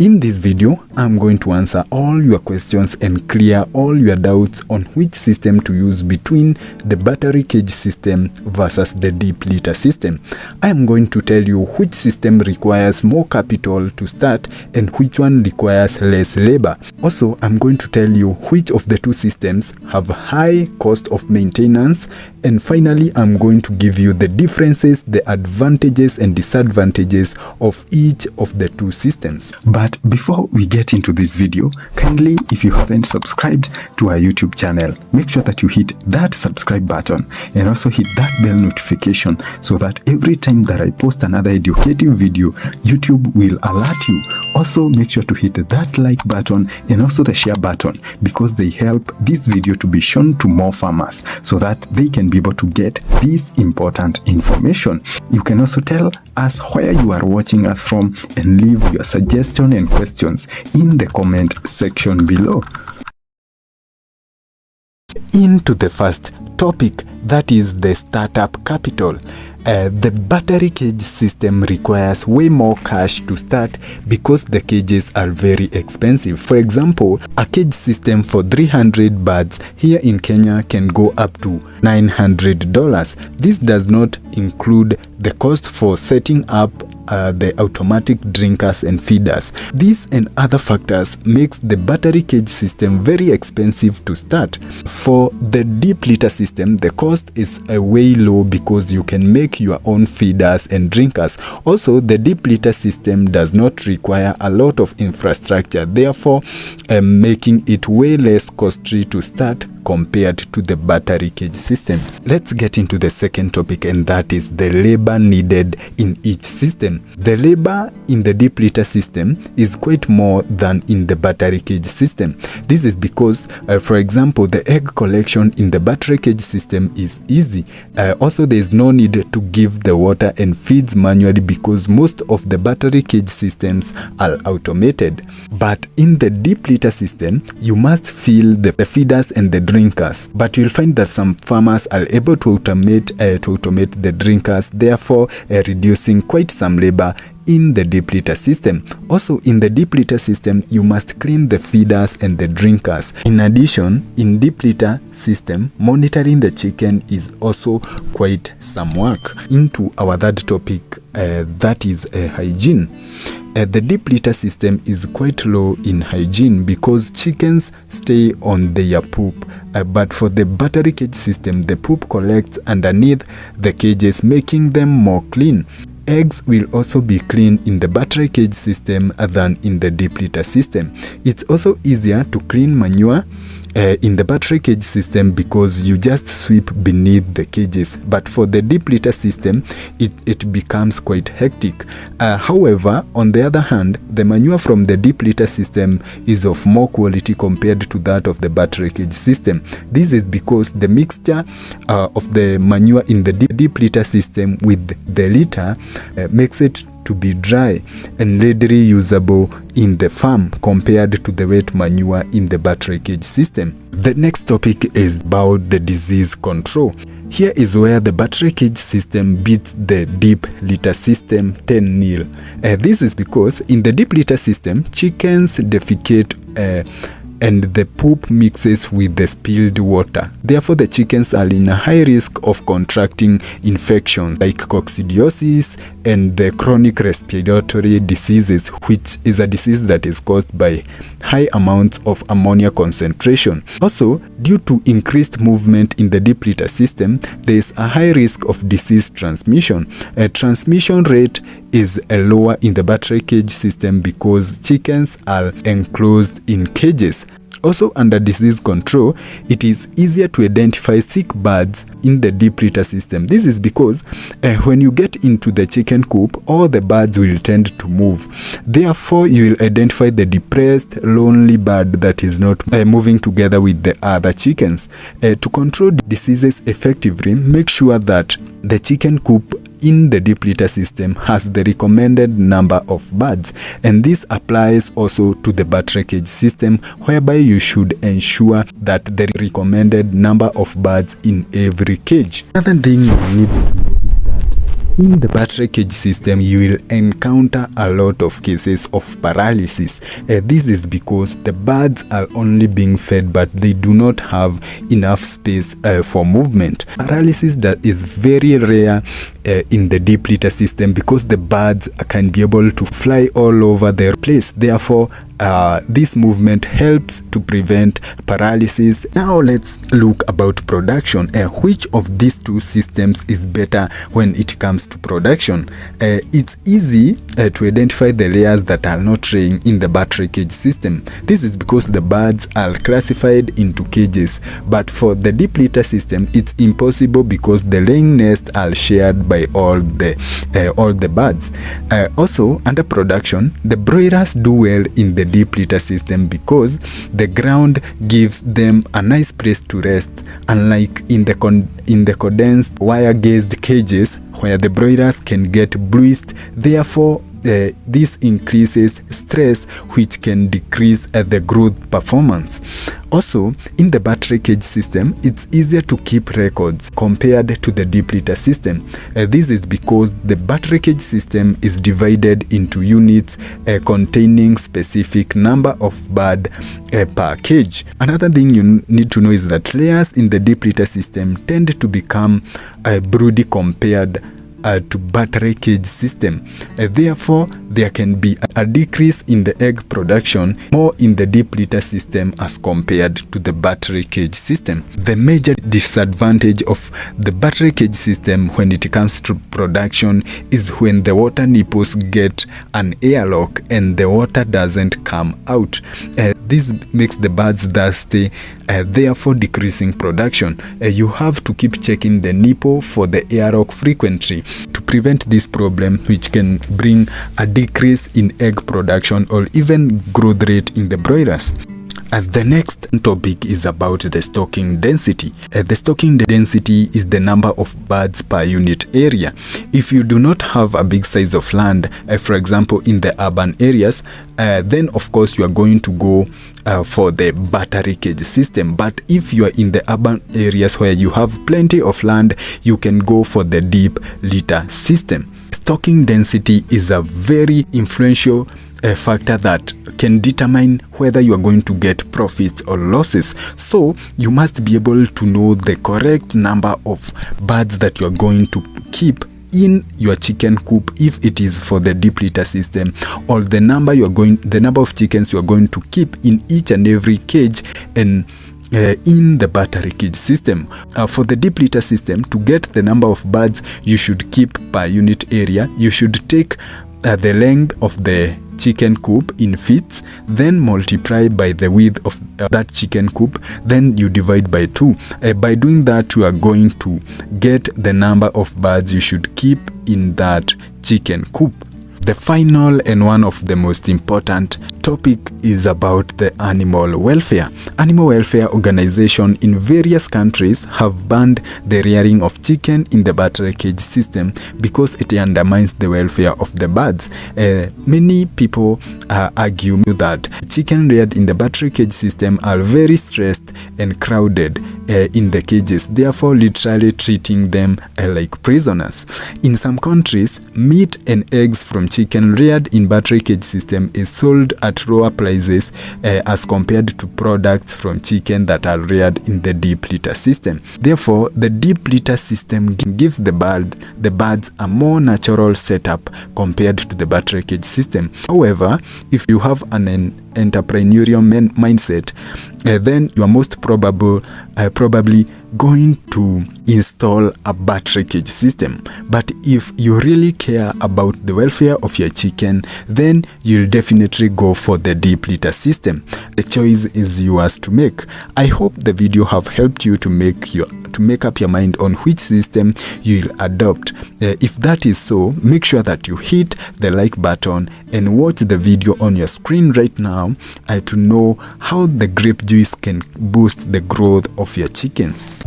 In this video, I'm going to answer all your questions and clear all your doubts on which system to use between the battery cage system versus the deep litter system. I am going to tell you which system requires more capital to start and which one requires less labor. Also, I'm going to tell you which of the two systems have high cost of maintenance, and finally, I'm going to give you the differences, the advantages and disadvantages of each of the two systems. But before we get into this video, kindly, if you haven't subscribed to our YouTube channel, make sure that you hit that subscribe button and also hit that bell notification so that every time that I post another educative video, YouTube will alert you. Also, make sure to hit that like button and also the share button because they help this video to be shown to more farmers so that they can be able to get this important information. You can also tell us where you are watching us from and leave your suggestion and questions in the comment section below. Into the first topic, that is the startup capital. The battery cage system requires way more cash to start because the cages are very expensive. For example, a cage system for 300 birds here in Kenya can go up to $900. This does not include the cost for setting up the automatic drinkers and feeders. These and other factors makes the battery cage system very expensive to start. For the deep litter system, the cost is way low because you can make your own feeders and drinkers. Also, the deep litter system does not require a lot of infrastructure, therefore making it way less costly to start compared to the battery cage system. Let's get into the second topic, and that is the labor needed in each system. The labor in the deep litter system is quite more than in the battery cage system. This is because, for example, the egg collection in the battery cage system is easy. Also, there is no need to give the water and feeds manually because most of the battery cage systems are automated. But in the deep litter system, you must fill the feeders and the drinkers. But you'll find that some farmers are able to automate the drinkers, therefore reducing quite some labor in the deep litter system. Also, in the deep litter system, you must clean the feeders and the drinkers. In addition, in deep litter system, monitoring the chicken is also quite some work. Into our third topic, that is hygiene. The deep litter system is quite low in hygiene because chickens stay on their poop, but for the battery cage system, the poop collects underneath the cages, making them more clean. Eggs will also be clean in the battery cage system than in the deep litter system. It's also easier to clean manure in the battery cage system because you just sweep beneath the cages, but for the deep litter system it becomes quite hectic. However, on the other hand, the manure from the deep litter system is of more quality compared to that of the battery cage system. This is because the mixture of the manure in the deep litter system with the litter makes it to be dry and readily usable in the farm compared to the wet manure in the battery cage system. The next topic is about the disease control. Here is where the battery cage system beats the deep litter system 10-0. This is because in the deep litter system, chickens defecate and the poop mixes with the spilled water. Therefore, the chickens are in a high risk of contracting infections like coccidiosis and the chronic respiratory diseases, which is a disease that is caused by high amounts of ammonia concentration. Also, due to increased movement in the deep litter system, there is a high risk of disease transmission. A transmission rate is lower in the battery cage system because chickens are enclosed in cages. Also, under disease control, it is easier to identify sick birds in the deep litter system. This is because when you get into the chicken coop, all the birds will tend to move. Therefore, you will identify the depressed, lonely bird that is not moving together with the other chickens. To control diseases effectively, make sure that the chicken coop in the deep litter system has the recommended number of birds, and this applies also to the battery cage system, whereby you should ensure that the recommended number of birds in every cage. Another thing you need to know is that In the battery cage system, you will encounter a lot of cases of paralysis. This is because the birds are only being fed, but they do not have enough space for movement. Paralysis that is very rare in the deep litter system because the birds can be able to fly all over their place. Therefore, this movement helps to prevent paralysis. Now let's look about production. Which of these two systems is better when it comes to production? It's easy to identify the layers that are not laying in the battery cage system. This is because the birds are classified into cages, but for the deep litter system it's impossible because the laying nests are shared by all the birds. Also, under production, the broilers do well in the deep litter system because the ground gives them a nice place to rest, unlike in the condensed wire gauged cages where the broilers can get bruised. Therefore, this increases stress, which can decrease the growth performance. Also, in the battery cage system, it's easier to keep records compared to the deep litter system. This is because the battery cage system is divided into units containing specific number of bird per cage. Another thing you need to know is that layers in the deep litter system tend to become broody compared to battery cage system. Therefore, there can be a decrease in the egg production more in the deep litter system as compared to the battery cage system. The major disadvantage of the battery cage system when it comes to production is when the water nipples get an airlock and the water doesn't come out. This makes the birds thirsty, therefore decreasing production. You have to keep checking the nipple for the airlock frequently to prevent this problem, which can bring a decrease in egg production or even growth rate in the broilers. The next topic is about the stocking density. The stocking density is the number of birds per unit area. If you do not have a big size of land, for example in the urban areas, then of course you are going to go for the battery cage system. But if you are in the urban areas where you have plenty of land, you can go for the deep litter system. Stocking density is a very influential factor that can determine whether you are going to get profits or losses. So you must be able to know the correct number of birds that you are going to keep in your chicken coop if it is for the deep litter system, or the number of chickens you are going to keep in each and every cage and in the battery cage system. For the deep litter system, to get the number of birds you should keep per unit area, you should take the length of the chicken coop in feet, then multiply by the width of that chicken coop, then you divide by 2. By doing that, you are going to get the number of birds you should keep in that chicken coop. The final and one of the most important topic is about the animal welfare. Animal welfare organizations in various countries have banned the rearing of chicken in the battery cage system because it undermines the welfare of the birds. Many people argue that chicken reared in the battery cage system are very stressed and crowded in the cages, therefore literally treating them like prisoners. In some countries, meat and eggs from chicken reared in battery cage system is sold at lower prices as compared to products from chicken that are reared in the deep litter system. Therefore, the deep litter system gives the birds a more natural setup compared to the battery cage system. However, if you have an entrepreneurial mindset, then you are most probably going to install a battery cage system. But if you really care about the welfare of your chicken, then you'll definitely go for the deep litter system. The choice is yours to make. I hope the video have helped you to make up your mind on which system you'll adopt. If that is so, make sure that you hit the like button and watch the video on your screen right now to know how the grape juice can boost the growth of your chickens.